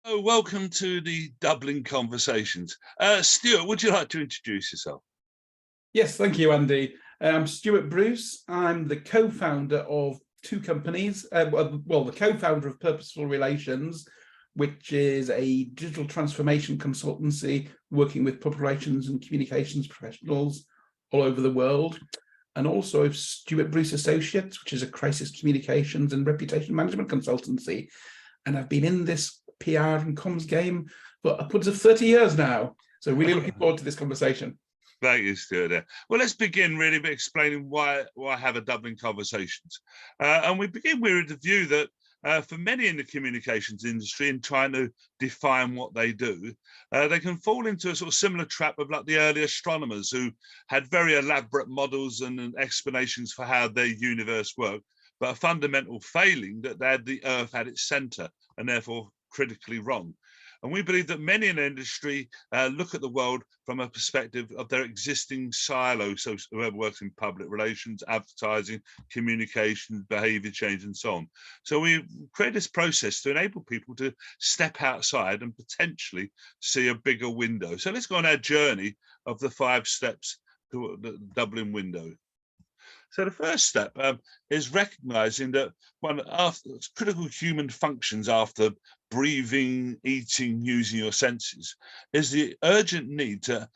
Oh, welcome to the Dublin Conversations. Stuart, would you like to introduce yourself? Yes, thank you, Andy. I'm Stuart Bruce. I'm the co-founder of two companies. The co-founder of Purposeful Relations, which is a digital transformation consultancy working with public relations and communications professionals all over the world. And also of Stuart Bruce Associates, which is a crisis communications and reputation management consultancy. And I've been in this PR and comms game for upwards of 30 years now. So really looking forward to this conversation. Thank you, Stuart. Well, let's begin really by explaining why have a Dublin Conversations. And we begin with the view that for many in the communications industry, in trying to define what they do, they can fall into a sort of similar trap of like the early astronomers who had very elaborate models and explanations for how their universe worked, but a fundamental failing that the Earth had its center and therefore critically wrong. And we believe that many in the industry look at the world from a perspective of their existing silo. So whoever works in public relations, advertising, communication, behavior change, and so on. So we create this process to enable people to step outside and potentially see a bigger window. So let's go on our journey of the 5 steps to the Dublin window. So the first step is recognizing that one of the critical human functions after breathing, eating, using your senses is the urgent need to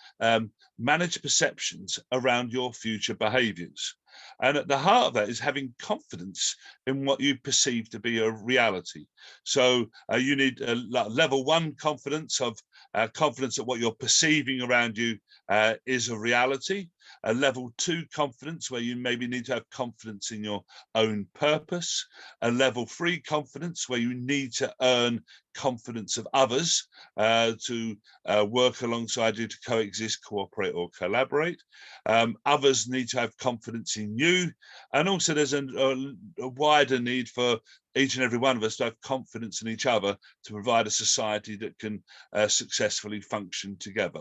manage perceptions around your future behaviors. And at the heart of that is having confidence in what you perceive to be a reality. So you need level 1 confidence of confidence that what you're perceiving around you is a reality. A level 2 confidence where you maybe need to have confidence in your own purpose. A level 3 confidence where you need to earn confidence of others to work alongside you, to coexist, cooperate, or collaborate. Others need to have confidence in you. And also there's a wider need for each and every one of us to have confidence in each other to provide a society that can successfully function together.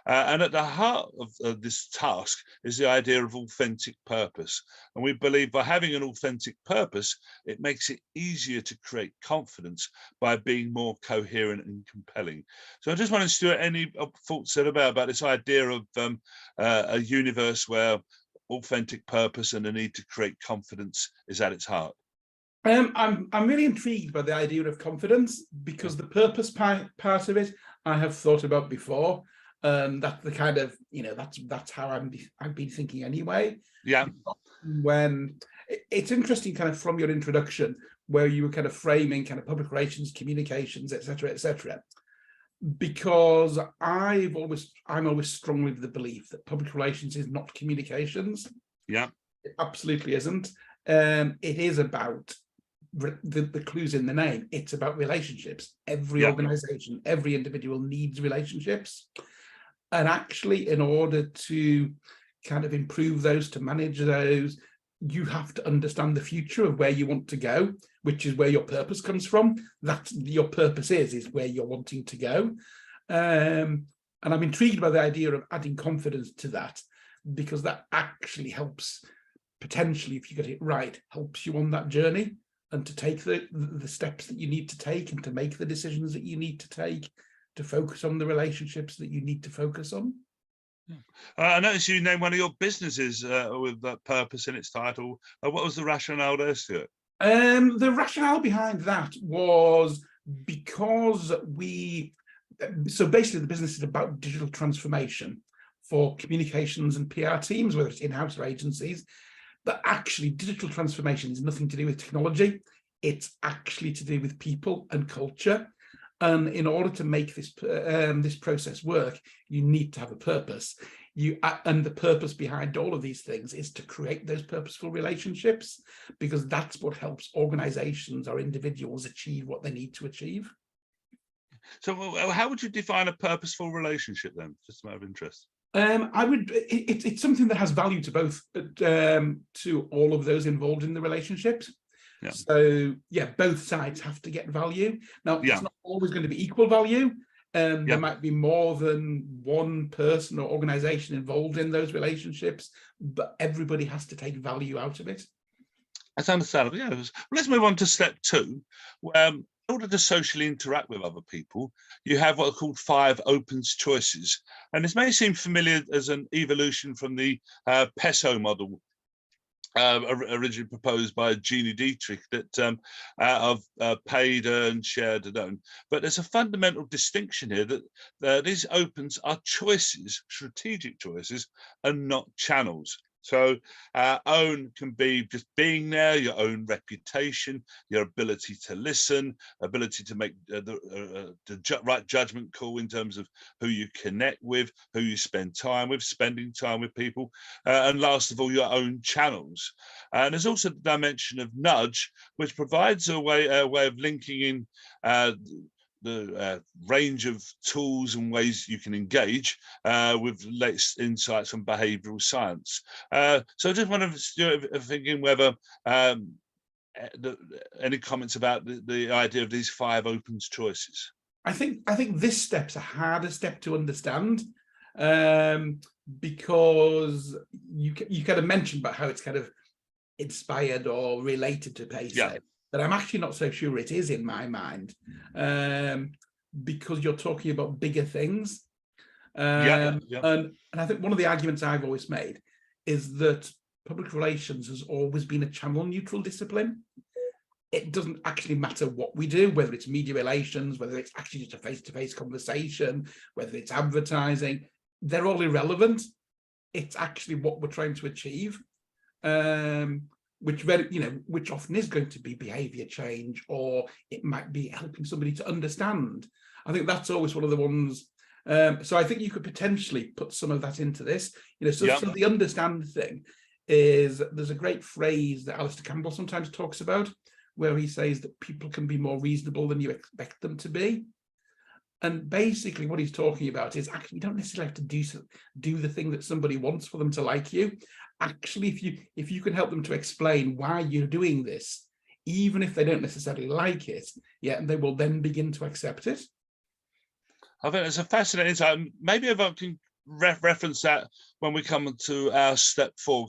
And at the heart of this task is the idea of authentic purpose. And we believe by having an authentic purpose, it makes it easier to create confidence by being more coherent and compelling. So I just wanted to do any thoughts about this idea of a universe where authentic purpose and the need to create confidence is at its heart. I'm really intrigued by the idea of confidence because the purpose part of it I have thought about before. That's the kind of, that's how I've been thinking anyway. Yeah. When it's interesting, kind of from your introduction, where you were kind of framing kind of public relations, communications, etc., because I'm always strongly of the belief that public relations is not communications. Yeah, it absolutely isn't. It is about the clues in the name. It's about relationships. Every organization, every individual needs relationships. And actually, in order to kind of improve those, to manage those, you have to understand the future of where you want to go, which is where your purpose comes from. That's your purpose is where you're wanting to go. And I'm intrigued by the idea of adding confidence to that, because that actually helps, potentially, if you get it right, helps you on that journey and to take the steps that you need to take and to make the decisions that you need to take, to focus on the relationships that you need to focus on. I noticed you named one of your businesses with that purpose in its title. What was the rationale there, Stuart? The rationale behind that was because so basically the business is about digital transformation for communications and PR teams, whether it's in-house or agencies. But actually, digital transformation is nothing to do with technology. It's actually to do with people and culture. And in order to make this process work, you need to have a purpose. And the purpose behind all of these things is to create those purposeful relationships, because that's what helps organizations or individuals achieve what they need to achieve. So how would you define a purposeful relationship then, just a matter of interest? It's something that has value to both, to all of those involved in the relationships. Yeah. So yeah, both sides have to get value. Now, it's not always going to be equal value. There might be more than one person or organization involved in those relationships, but everybody has to take value out of it. That's understandable. Yeah. Let's move on to step 2. in order to socially interact with other people, you have what are called 5 opens choices. And this may seem familiar as an evolution from the PESO model, originally proposed by Jeannie Dietrich, that of paid, earned, shared, and owned. But there's a fundamental distinction here that these opens are choices, strategic choices, and not channels. So own can be just being there, your own reputation, your ability to listen, ability to make the right judgment call in terms of who you connect with, who you spend time with, spending time with people, and last of all, your own channels. And there's also the dimension of nudge, which provides a way of linking in the range of tools and ways you can engage with latest insights from behavioral science. So I just wonder if thinking whether any comments about the idea of these 5 opens choices. I think this step's a harder step to understand, because you kind of mentioned about how it's kind of inspired or related to PESO. Yeah. But I'm actually not so sure it is in my mind, because you're talking about bigger things. And I think one of the arguments I've always made is that public relations has always been a channel neutral discipline. It doesn't actually matter what we do, whether it's media relations, whether it's actually just a face-to-face conversation, whether it's advertising, they're all irrelevant. It's actually what we're trying to achieve. Which often is going to be behavior change, or it might be helping somebody to understand. I think that's always one of the ones. So I think you could potentially put some of that into this. So the understand thing is, there's a great phrase that Alistair Campbell sometimes talks about, where he says that people can be more reasonable than you expect them to be. And basically what he's talking about is, actually, you don't necessarily have to do the thing that somebody wants for them to like you. Actually, if you can help them to explain why you're doing this, even if they don't necessarily like it, they will then begin to accept it. I think it's a fascinating insight. Maybe if I can reference that when we come to our step 4,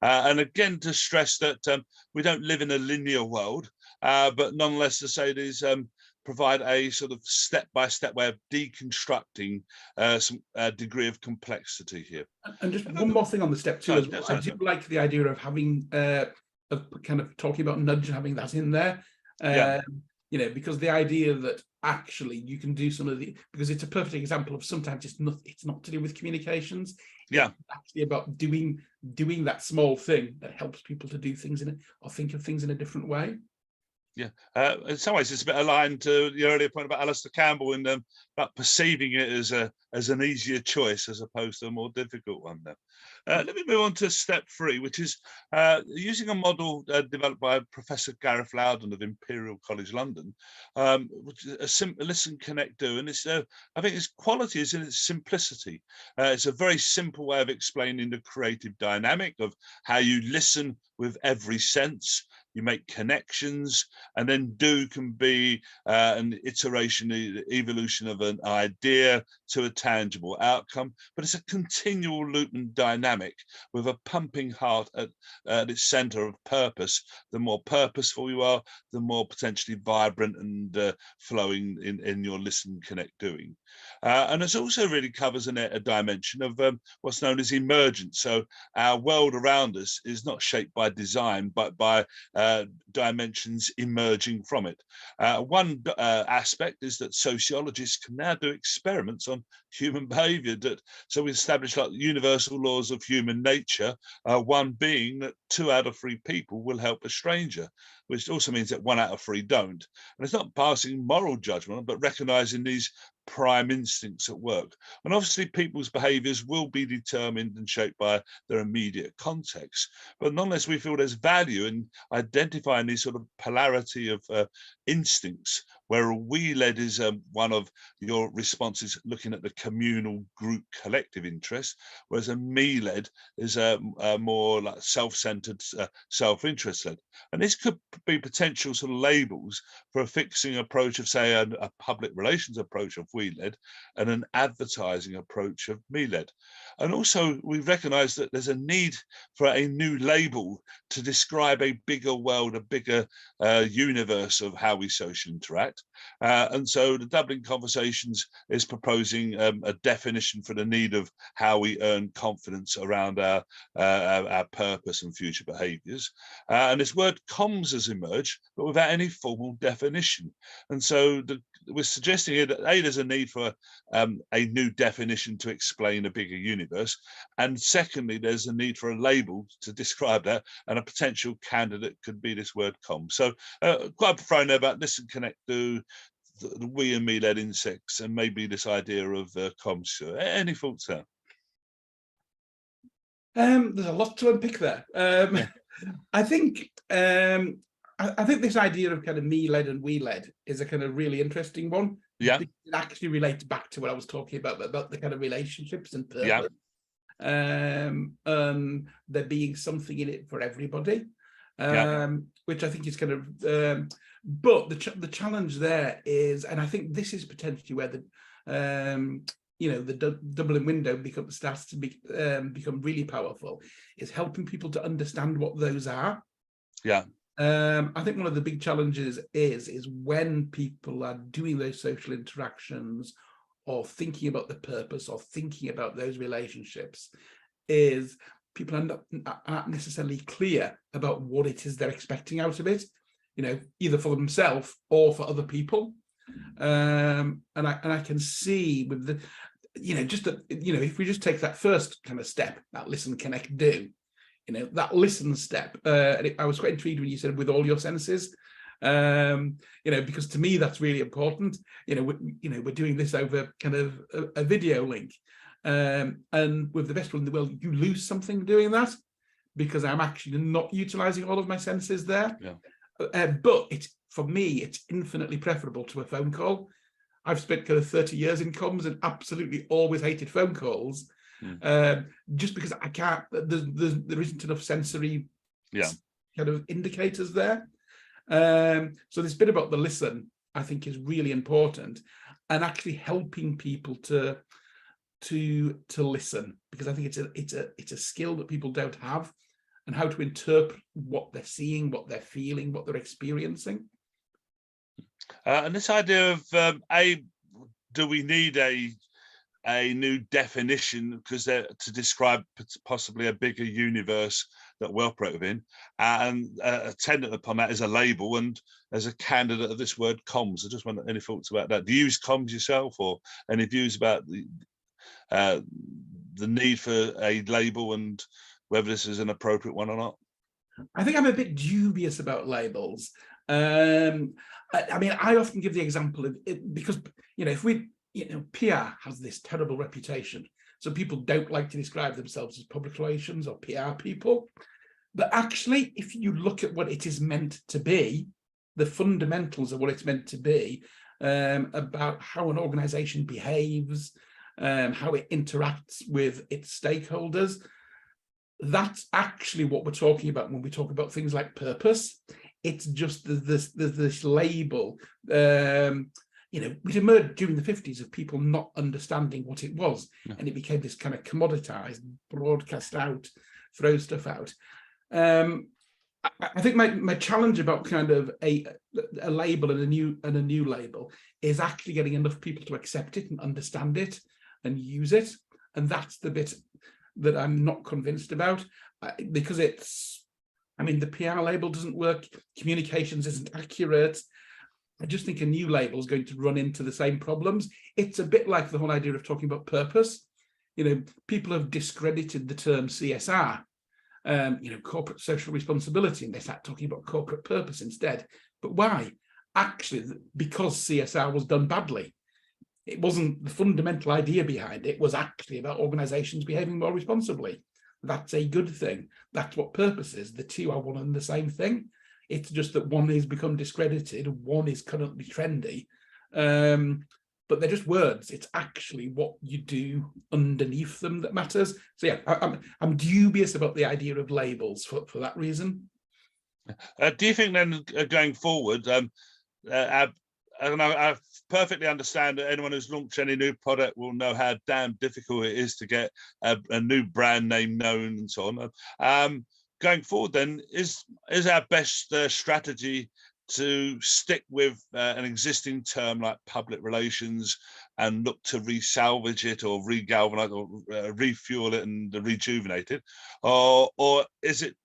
and again to stress that we don't live in a linear world, but nonetheless to say these provide a sort of step-by-step way of deconstructing some degree of complexity here. And just one more thing on the step 2 as well. I do like the idea of having of kind of talking about nudge and having that in there. Because the idea that actually you can do some of the, because it's a perfect example of sometimes it's not to do with communications. It's actually about doing that small thing that helps people to do things or think of things in a different way. In some ways, it's a bit aligned to the earlier point about Alistair Campbell and about perceiving it as an easier choice as opposed to a more difficult one. Let me move on to step 3, which is using a model developed by Professor Gareth Loudon of Imperial College London, which is a simple listen, connect, do, and it's I think its quality is in its simplicity. It's a very simple way of explaining the creative dynamic of how you listen with every sense. You make connections, and then do can be an iteration, the evolution of an idea to a tangible outcome. But it's a continual loop and dynamic with a pumping heart at its center of purpose. The more purposeful you are, the more potentially vibrant and flowing in your listen, connect, doing. And it also really covers a dimension of what's known as emergence. So our world around us is not shaped by design, but by dimensions emerging from it. One aspect is that sociologists can now do experiments on human behavior. So we established like universal laws of human nature, one being that 2 out of 3 people will help a stranger, which also means that 1 out of 3 don't. And it's not passing moral judgment, but recognizing these prime instincts at work. And obviously people's behaviors will be determined and shaped by their immediate context, but nonetheless we feel there's value in identifying these sort of polarity of instincts, where a we-led is one of your responses looking at the communal, group, collective interest, whereas a me-led is a more like self-centered, self-interest led. And this could be potential sort of labels for a fixing approach of, say, a public relations approach of we-led and an advertising approach of me-led. And also we recognise that there's a need for a new label to describe a bigger world, a bigger universe of how we socially interact. And so the Dublin Conversations is proposing a definition for the need of how we earn confidence around our purpose and future behaviours. And this word comms has emerged, but without any formal definition. And so we're suggesting here that there's a need for a new definition to explain a bigger universe. And secondly, there's a need for a label to describe that, and a potential candidate could be this word comms. So quite profound there about listen, connect, do, the we and me-led insects, and maybe this idea of comms. Any thoughts there? There's a lot to unpick there. Yeah. I think this idea of kind of me-led and we-led is a kind of really interesting one. Yeah. It actually relates back to what I was talking about the kind of relationships and purpose. Yeah. There being something in it for everybody, which I think is kind of. But the challenge there is, and I think this is potentially where the Dublin window starts to become really powerful, is helping people to understand what those are. Yeah. I think one of the big challenges is when people are doing those social interactions or thinking about the purpose or thinking about those relationships, is people aren't necessarily clear about what it is they're expecting out of it, either for themselves or for other people. And I can see with the, if we just take that first kind of step, that listen, connect, do, that listen step. I was quite intrigued when you said with all your senses, because to me that's really important. We're doing this over kind of a video link, and with the best will in the world, you lose something doing that because I'm actually not utilizing all of my senses there. Yeah. But for me, it's infinitely preferable to a phone call. I've spent kind of 30 years in comms and absolutely always hated phone calls, just because I can't. There isn't enough sensory kind of indicators there. So this bit about the listen, I think, is really important, and actually helping people to listen, because I think it's a skill that people don't have, and how to interpret what they're seeing, what they're feeling, what they're experiencing. And this idea of do we need a new definition because to describe possibly a bigger universe that we operate within, and attendant upon that is a label, and as a candidate of this word comms. I just wonder any thoughts about that. Do you use comms yourself, or any views about the need for a label and whether this is an appropriate one or not? I think I'm a bit dubious about labels. I mean, I often give the example of it because, if we, PR has this terrible reputation. So people don't like to describe themselves as public relations or PR people. But actually, if you look at what it is meant to be, the fundamentals of what it's meant to be, about how an organization behaves, how it interacts with its stakeholders, that's actually what we're talking about when we talk about things like purpose. It's just this label, which emerged during the 50s of people not understanding what it was. Yeah. And it became this kind of commoditized, broadcast out, throw stuff out. I think my challenge about kind of a label and a new label is actually getting enough people to accept it and understand it and use it. And that's the bit that I'm not convinced about, because the PR label doesn't work, communications isn't accurate. I just think a new label is going to run into the same problems. It's a bit like the whole idea of talking about purpose. People have discredited the term CSR, corporate social responsibility, and they start talking about corporate purpose instead. But why? Actually, because CSR was done badly. It wasn't the fundamental idea behind it, was actually about organizations behaving more responsibly. That's a good thing. That's what purpose is. The two are one and the same thing. It's just that one has become discredited, one is currently trendy, but they're just words. It's actually what you do underneath them that matters. So yeah, I'm dubious about the idea of labels for that reason. Do you think then, going forward, and I perfectly understand that anyone who's launched any new product will know how damn difficult it is to get a new brand name known and so on. Going forward, then, is our best strategy to stick with an existing term like public relations and look to resalvage it or regalvanize or refuel it and rejuvenate it, or is it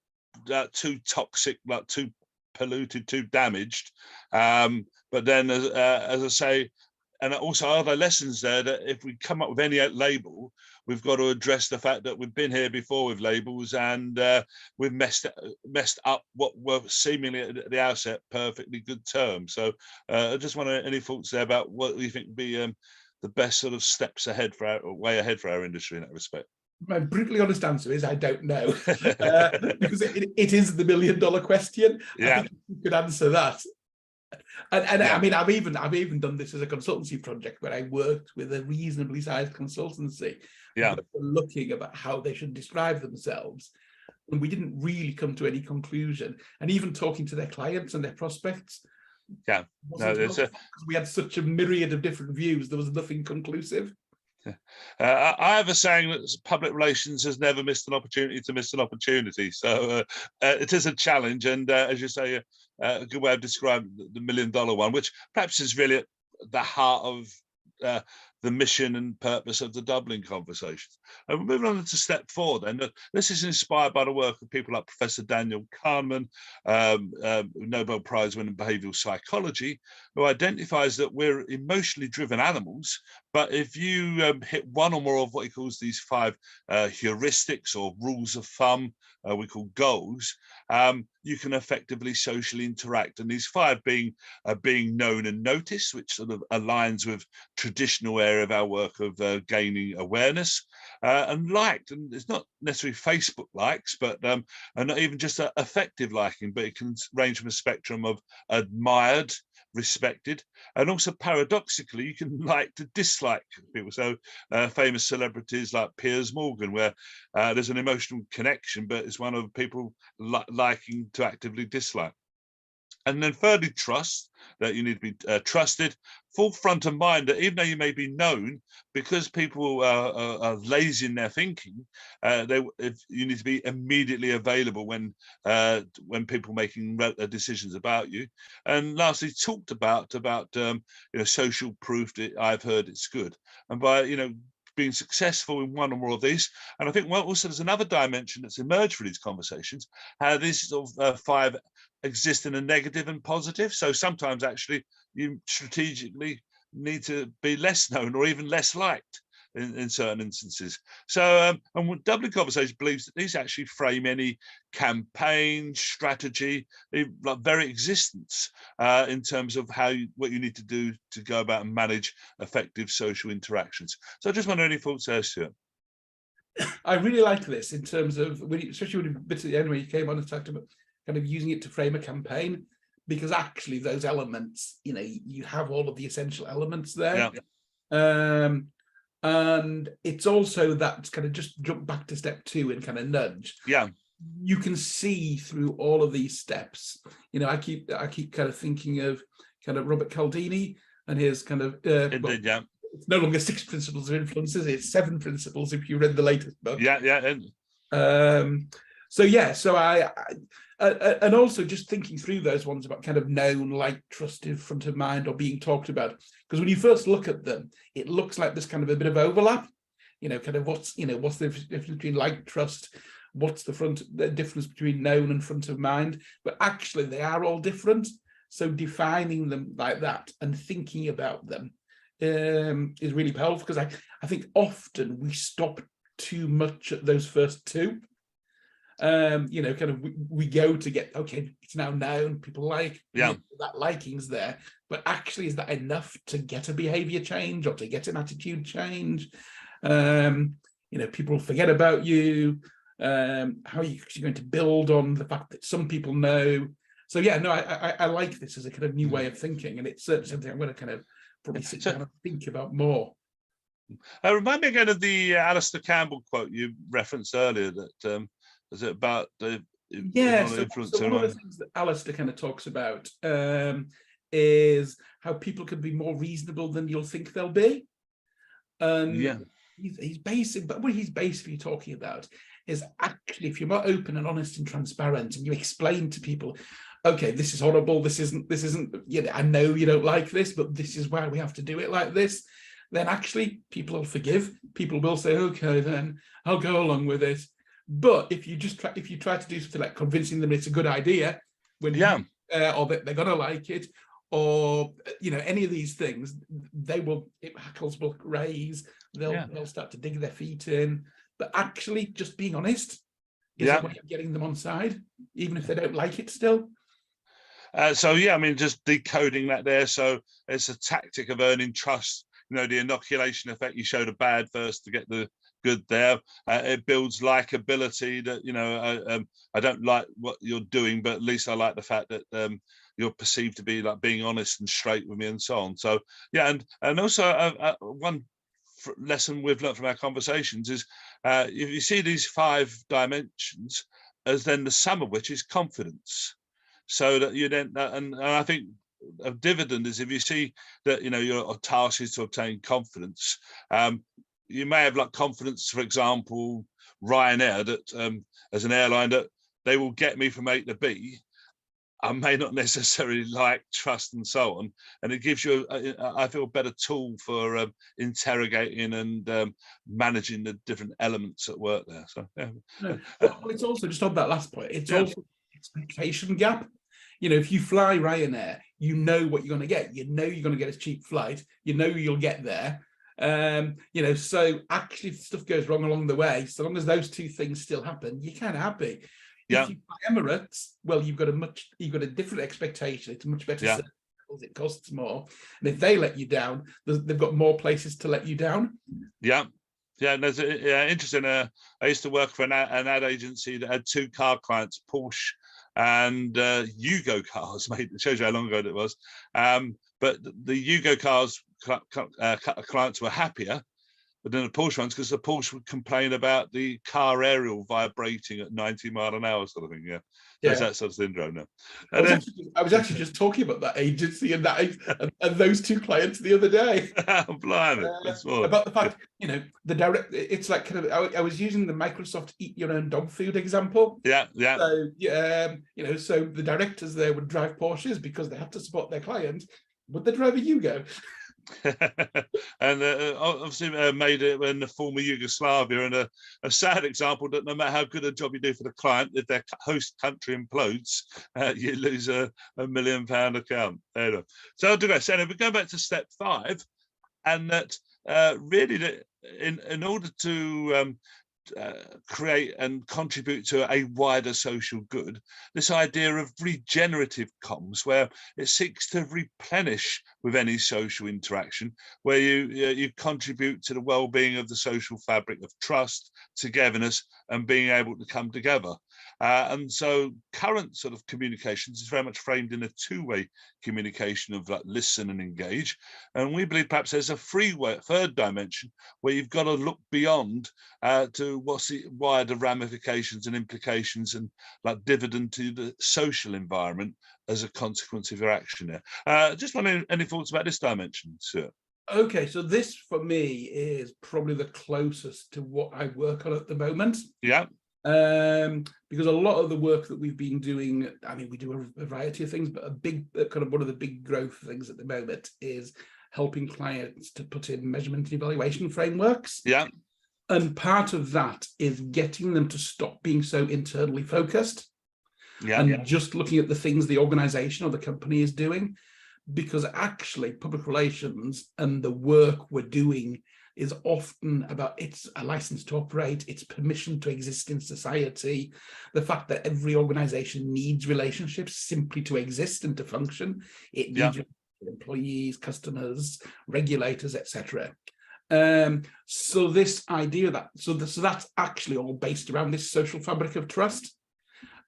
too toxic, like too polluted, too damaged? But then, as I say, and also are there lessons there that if we come up with any label, we've got to address the fact that we've been here before with labels and we've messed up what were seemingly at the outset perfectly good terms. So I just want any thoughts there about what you think would be the best sort of steps ahead for way ahead for our industry in that respect? My brutally honest answer is I don't know, because it is the $1 million question. Yeah. I think you could answer that. And Yeah. I mean, I've even done this as a consultancy project where I worked with a reasonably sized consultancy, looking about how they should describe themselves. And we didn't really come to any conclusion. And even talking to their clients and their prospects, we had such a myriad of different views, there was nothing conclusive. I have a saying that public relations has never missed an opportunity to miss an opportunity. So it is a challenge, and as you say, a good way of describing the $1 million one, which perhaps is really at the heart of the mission and purpose of the Dublin conversations. And we're moving on to step 4 then. This is inspired by the work of people like Professor Daniel Kahneman, Nobel Prize winner in behavioral psychology, who identifies that we're emotionally driven animals, but if you hit one or more of what he calls these 5 heuristics or rules of thumb, we call goals, you can effectively socially interact. And these 5 being known and noticed, which sort of aligns with traditional area of our work of gaining awareness, and liked. And it's not necessarily Facebook likes, but and not even just effective liking, but it can range from a spectrum of admired, respected, and also paradoxically you can like to dislike people. So famous celebrities like Piers Morgan, where there's an emotional connection, but it's one of people liking to actively dislike. And then thirdly, trust, that you need to be trusted, full front of mind, that even though you may be known, because people are lazy in their thinking, you need to be immediately available when people making decisions about you. And lastly, talked about social proof that I've heard it's good. And by being successful in one or more of these, and I think also there's another dimension that's emerged from these conversations, how these sort of 5 exist in a negative and positive. So sometimes actually you strategically need to be less known or even less liked in certain instances. So and Dublin Conversation believes that these actually frame any campaign strategy, like very existence, in terms of what you need to do to go about and manage effective social interactions. So I just wonder any thoughts there, Stuart? I really like this in terms of, especially when a bit at the end where you came on and talked about kind of using it to frame a campaign, because actually those elements, you have all of the essential elements there. And it's also that kind of just jump back to step 2 and kind of nudge. Yeah. You can see through all of these steps. I keep kind of thinking of kind of Robert Cialdini and his kind of Indeed, yeah. It's no longer 6 principles of influences, it's 7 principles if you read the latest book. Yeah. So I and also just thinking through those ones about kind of known, liked, trusted, front of mind, or being talked about, because when you first look at them, it looks like there's kind of a bit of overlap. Kind of what's the difference between like, trust, what's the difference between known and front of mind, but actually they are all different. So defining them like that and thinking about them is really powerful, because I think often we stop too much at those first 2. Kind of we go to get, okay, it's now known, people like, that liking's there, but actually is that enough to get a behavior change or to get an attitude change? People forget about you. How are you actually going to build on the fact that some people know? So I like this as a kind of new way of thinking, and it's certainly something I'm going to kind of probably sit down and think about more. Remind me again of the Alistair Campbell quote you referenced earlier, that is it about the influence? So one of the things that Alistair kind of talks about is how people can be more reasonable than you'll think they'll be. And Yeah. he's basic, but what he's basically talking about is actually, if you're more open and honest and transparent, and you explain to people, okay, this is horrible, this isn't, you know, I know you don't like this, but this is why we have to do it like this, then actually people will forgive. People will say, okay, then I'll go along with it. But if you try to do something like convincing them it's a good idea, when or that they're gonna like it, or you know, any of these things, hackles will raise. They'll start to dig their feet in. But actually, just being honest is a way of getting them on side, even if they don't like it still. So yeah, I mean, just decoding that there. So it's a tactic of earning trust. You know, the inoculation effect. You show the bad first to get the good there. It builds likability. That, you know, I don't like what you're doing, but at least I like the fact that you're perceived to be like being honest and straight with me, and so on. So yeah, and also one lesson we've learned from our conversations is if you see these 5 dimensions as then the sum of which is confidence. So that you then, and I think a dividend is if you see that, you know, your task is to obtain confidence. You may have like confidence, for example, Ryanair, that as an airline, that they will get me from A to B. I may not necessarily like, trust, and so on. And it gives you, I feel, a better tool for interrogating and managing the different elements at work there. So, yeah. No, well, it's also, just on that last point, it's also expectation gap. You know, if you fly Ryanair, you know what you're going to get. You know you're going to get a cheap flight. You know you'll get there. You know, so actually, if stuff goes wrong along the way, so long as those 2 things still happen, you're kind of happy. If you fly Emirates, well, you've got a different expectation. It's a much better service. It costs more, and if they let you down, they've got more places to let you down. Yeah, there's interesting. I used to work for an ad agency that had 2 car clients, Porsche and Yugo cars. Mate, it shows you how long ago it was. But the Yugo cars clients were happier than the Porsche ones, because the Porsche would complain about the car aerial vibrating at 90 miles an hour, sort of thing. Yeah. There's that sort of syndrome now. I was actually just talking about that agency and and those 2 clients the other day. Blimey, about the fact, you know, it's like kind of, I was using the Microsoft eat your own dog food example. Yeah. So you know, so the directors there would drive Porsches because they have to support their clients, but they drive a Yugo. And obviously made it in the former Yugoslavia, and a sad example that no matter how good a job you do for the client, if their host country implodes, you lose a £1 million account. Anyway, so I'll digress. Anyway, we go back to step 5, and that really, in order to create and contribute to a wider social good, this idea of regenerative comms, where it seeks to replenish with any social interaction, where you contribute to the well-being of the social fabric of trust, togetherness, and being able to come together. And so current sort of communications is very much framed in a 2-way communication of like listen and engage. And we believe perhaps there's a 3rd dimension where you've got to look beyond to what's the wider ramifications and implications and like dividend to the social environment as a consequence of your action there. Just wondering, any thoughts about this dimension, Stuart? Okay, so this for me is probably the closest to what I work on at the moment. Yeah. Because a lot of the work that we've been doing, I mean, we do a variety of things, but a big kind of one of the big growth things at the moment is helping clients to put in measurement and evaluation frameworks. Yeah. And part of that is getting them to stop being so internally focused and just looking at the things the organization or the company is doing, because actually public relations and the work we're doing is often about, it's a license to operate, it's permission to exist in society, the fact that every organization needs relationships simply to exist and to function. It needs employees, customers, regulators, etc. So this idea that, so that's actually all based around this social fabric of trust,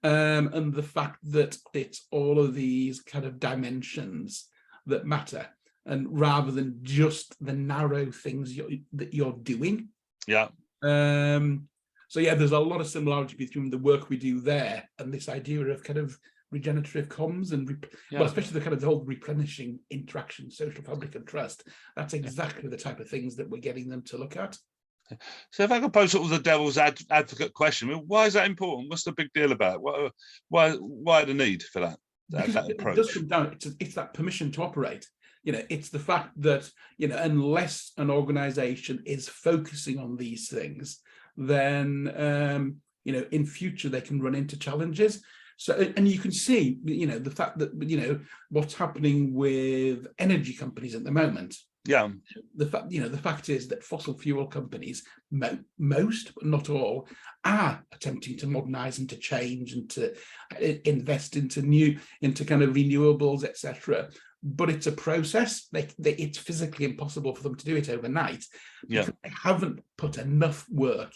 and the fact that it's all of these kind of dimensions that matter, and rather than just the narrow things that you're doing. Yeah. So yeah, there's a lot of similarity between the work we do there and this idea of kind of regenerative comms and well, especially the kind of the whole replenishing interaction, social fabric and trust. That's exactly the type of things that we're getting them to look at. So if I could pose sort of the devil's advocate question, why is that important? What's the big deal about it? Why the need for that? Because that it approach? does come down, it's that permission to operate. It's the fact that, unless an organization is focusing on these things, then, in future they can run into challenges. So, and you can see, the fact that, what's happening with energy companies at the moment. Yeah. The fact is that fossil fuel companies, most, but not all, are attempting to modernize and to change and to invest into kind of renewables, etc. But it's a process. It's physically impossible for them to do it overnight. Because they haven't put enough work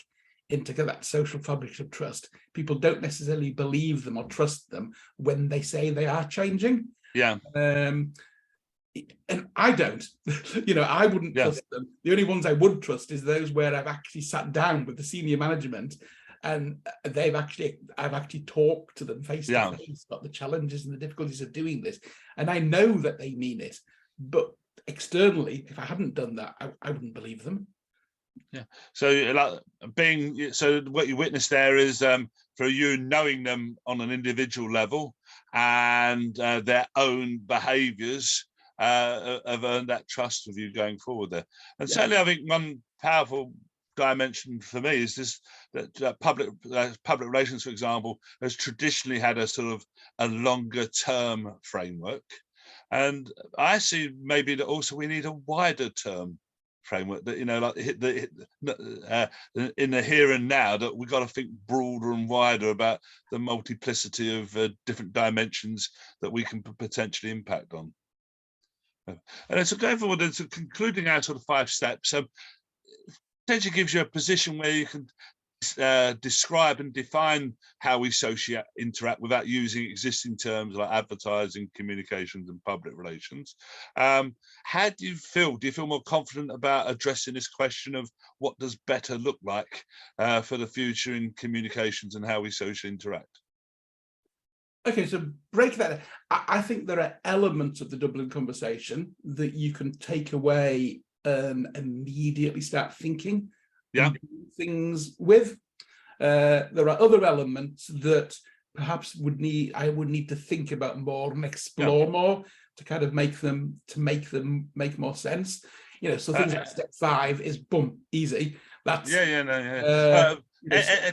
into that social fabric of trust. People don't necessarily believe them or trust them when they say they are changing. Yeah. And I don't, I wouldn't trust them. The only ones I would trust is those where I've actually sat down with the senior management and I've actually talked to them face to face about the challenges and the difficulties of doing this. And I know that they mean it, but externally, if I hadn't done that, I wouldn't believe them. Yeah. So what you witnessed there is for you knowing them on an individual level and their own behaviours have earned that trust with you going forward there. And certainly I think one powerful dimension for me is this, that public relations, for example, has traditionally had a sort of a longer term framework. And I see maybe that also we need a wider term framework that, in the here and now, that we've got to think broader and wider about the multiplicity of different dimensions that we can potentially impact on. And so going forward, so concluding our sort of 5 steps, potentially gives you a position where you can describe and define how we socially interact without using existing terms like advertising, communications, and public relations. How do you feel? Do you feel more confident about addressing this question of what does better look like for the future in communications and how we socially interact? Okay, so break that. I think there are elements of the Dublin conversation that you can take away and immediately start thinking things with. There are other elements that perhaps I would need to think about more and explore more to kind of make them make more sense. So things like step 5 is boom, easy. That's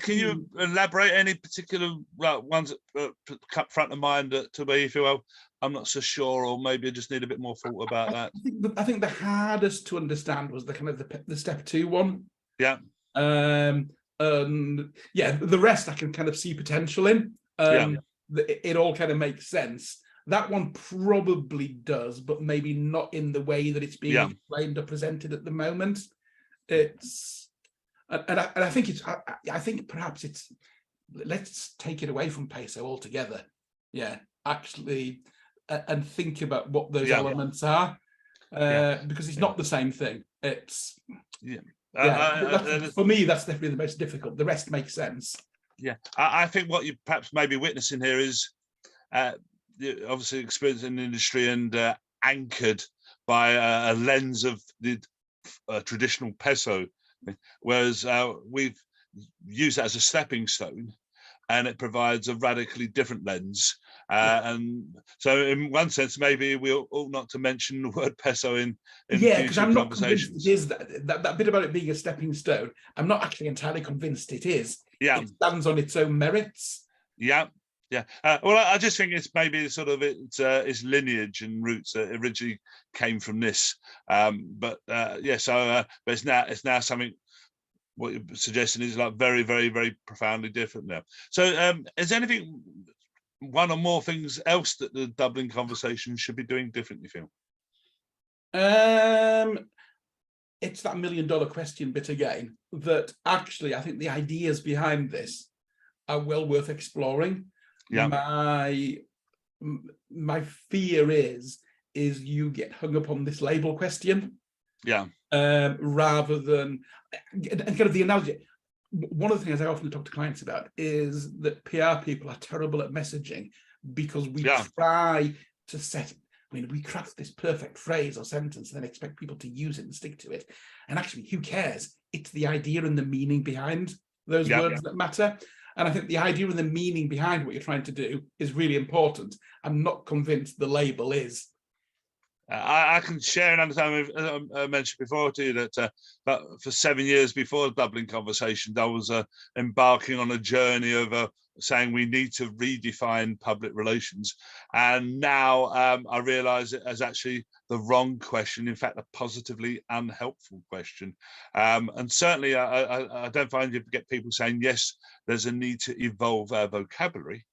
can you elaborate any particular ones that come front of mind to where you feel, well, I'm not so sure, or maybe I just need a bit more thought about that? I think the hardest to understand was the kind of the step 2 one. Yeah. And the rest I can kind of see potential in. It all kind of makes sense. That one probably does, but maybe not in the way that it's being explained or presented at the moment. I think perhaps it's, let's take it away from peso altogether. Actually, and think about what those elements are, because it's not the same thing. It's for me, that's definitely the most difficult. The rest makes sense. I think what you perhaps may be witnessing here is obviously experience in the industry and anchored by a lens of the traditional peso, whereas we've used that as a stepping stone, and it provides a radically different lens. And so in one sense, maybe we ought not to mention the word peso in future I'm not conversations. convinced it is that bit about it being a stepping stone. I'm not actually entirely convinced it is. It stands on its own merits. Well, I just think it's maybe sort of its lineage and roots originally came from this, but it's now something. What you're suggesting is like very, very, very profoundly different now. So, is there anything, one or more things else that the Dublin conversation should be doing differently, you feel? It's that $1 million question bit again. That actually, I think the ideas behind this are well worth exploring. My fear is you get hung up on this label question. Rather than, and kind of the analogy, one of the things I often talk to clients about is that PR people are terrible at messaging, because we try to set, I mean, we craft this perfect phrase or sentence and then expect people to use it and stick to it. And actually, who cares? It's the idea and the meaning behind those words that matter. And I think the idea and the meaning behind what you're trying to do is really important. I'm not convinced the label is. I can share and understand. I mentioned before to you that for 7 years before the Dublin Conversations, I was embarking on a journey of saying we need to redefine public relations. And now I realise it as actually the wrong question, in fact, a positively unhelpful question. And certainly I don't find you get people saying, yes, there's a need to evolve our vocabulary.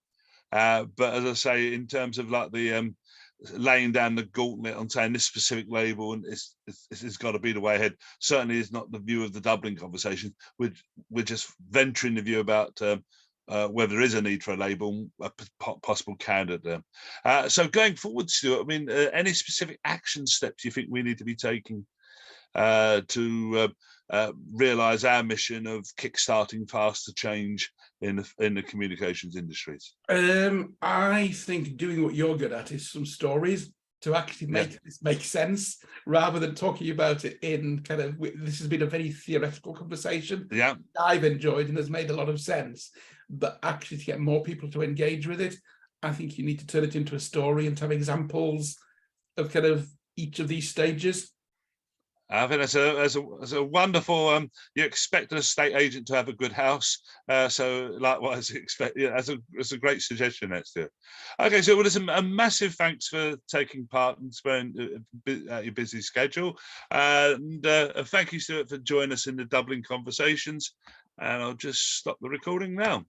But as I say, in terms of like the laying down the gauntlet on saying this specific label and it's got to be the way ahead, certainly is not the view of the Dublin Conversation. We're just venturing the view about whether there is a need for a label, a possible candidate. So going forward, Stuart, I mean, any specific action steps you think we need to be taking to realise our mission of kickstarting faster change in the communications industries? I think doing what you're good at is some stories to actually make this make sense, rather than talking about it in kind of, this has been a very theoretical conversation. I've enjoyed and has made a lot of sense, but actually to get more people to engage with it, I think you need to turn it into a story and have examples of kind of each of these stages. I think that's a wonderful. You expect an estate agent to have a good house, so likewise, that's a great suggestion. That's it. Okay, so well, a massive thanks for taking part and sparing your busy schedule, and thank you, Stuart, for joining us in the Dublin Conversations. And I'll just stop the recording now.